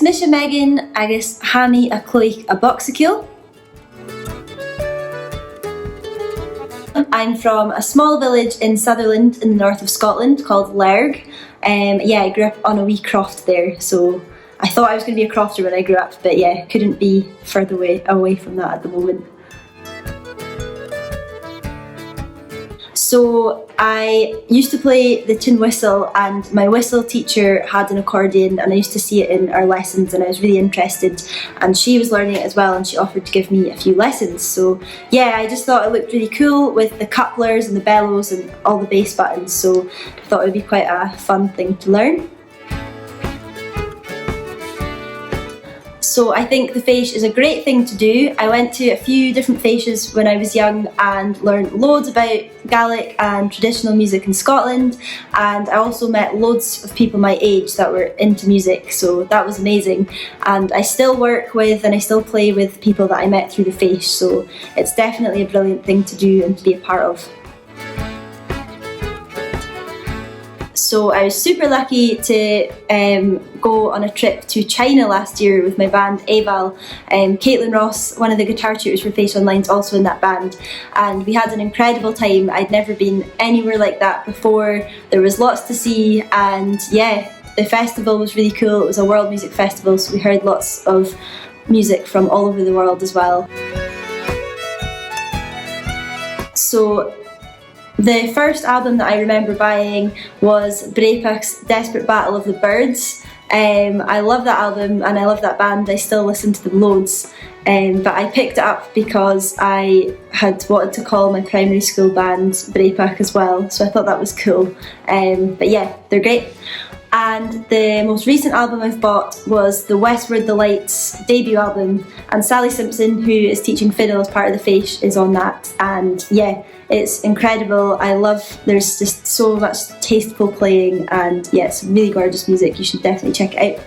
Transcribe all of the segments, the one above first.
Misha Megan agus Hami a Chloe a Boxicule. I'm from a small village in Sutherland in the north of Scotland called Lerg. I grew up on a wee croft there, so I thought I was going to be a crofter when I grew up, but yeah, couldn't be further away from that at the moment. So I used to play the tin whistle, and my whistle teacher had an accordion and I used to see it in our lessons and I was really interested, and she was learning it as well and she offered to give me a few lessons. So yeah, I just thought it looked really cool with the couplers and the bellows and all the bass buttons, so I thought it would be quite a fun thing to learn. So I think the Fèis is a great thing to do. I went to a few different Fèises when I was young and learned loads about Gaelic and traditional music in Scotland, and I also met loads of people my age that were into music, so that was amazing. And I still work with and I still play with people that I met through the Fèis, so it's definitely a brilliant thing to do and to be a part of. So I was super lucky to go on a trip to China last year with my band Aval. Caitlin Ross, one of the guitar tutors for Fèis Online, is also in that band, and we had an incredible time. I'd never been anywhere like that before. There was lots to see, and yeah, the festival was really cool. It was a world music festival, so we heard lots of music from all over the world as well. So the first album that I remember buying was Breipach's Desperate Battle of the Birds. I love that album and I love that band. I still listen to them loads, but I picked it up because I had wanted to call my primary school band Breipach as well, so I thought that was cool. But yeah, they're great. And the most recent album I've bought was the Westward the Lights debut album, and Sally Simpson, who is teaching fiddle as part of the Fèis, is on that, and yeah, it's incredible. There's just so much tasteful playing, and yeah, it's really gorgeous music. You should definitely check it out.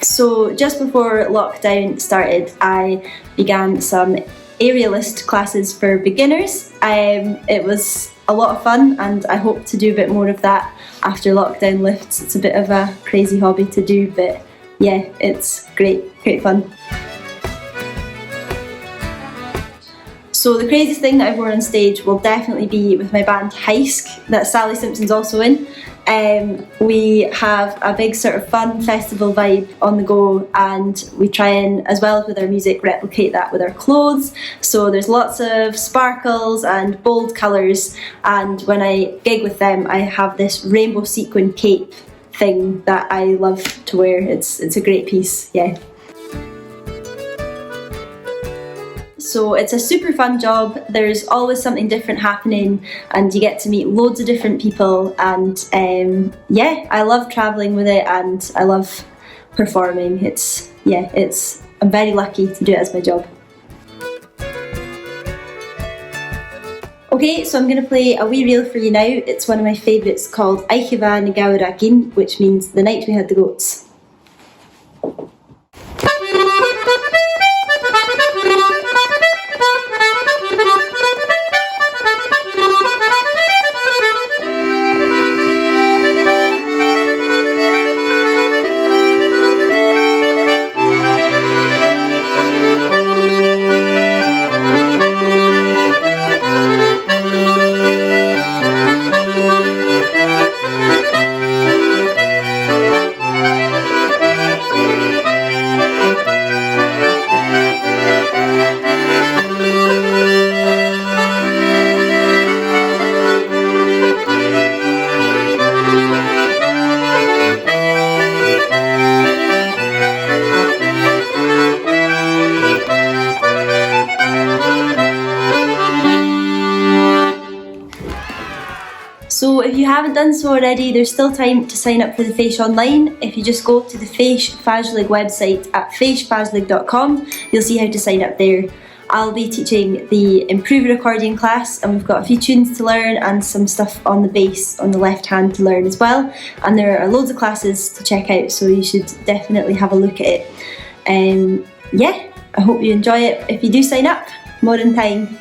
So just before lockdown started, I began some aerialist classes for beginners. It was a lot of fun and I hope to do a bit more of that after lockdown lifts. It's a bit of a crazy hobby to do, but yeah, it's great fun. So the craziest thing that I've worn on stage will definitely be with my band h-Oidean that Sally Simpson's also in. We have a big sort of fun festival vibe on the go, and we try and, as well as with our music, replicate that with our clothes. So there's lots of sparkles and bold colours, and when I gig with them I have this rainbow sequin cape thing that I love to wear. It's a great piece, yeah. So it's a super fun job. There's always something different happening and you get to meet loads of different people, and yeah, I love travelling with it and I love performing. I'm very lucky to do it as my job. Okay, so I'm going to play a wee reel for you now. It's one of my favourites called Aichiva na Gabhadh Agin, which means The Night We Had the Goats. So if you haven't done so already, there's still time to sign up for the Fèis Online. If you just go to the Fèis Fajlig website at feisfajlig.com, you'll see how to sign up there. I'll be teaching the Improver accordion class, and we've got a few tunes to learn and some stuff on the bass on the left hand to learn as well. And there are loads of classes to check out, so you should definitely have a look at it. Yeah, I hope you enjoy it. If you do sign up, more in time.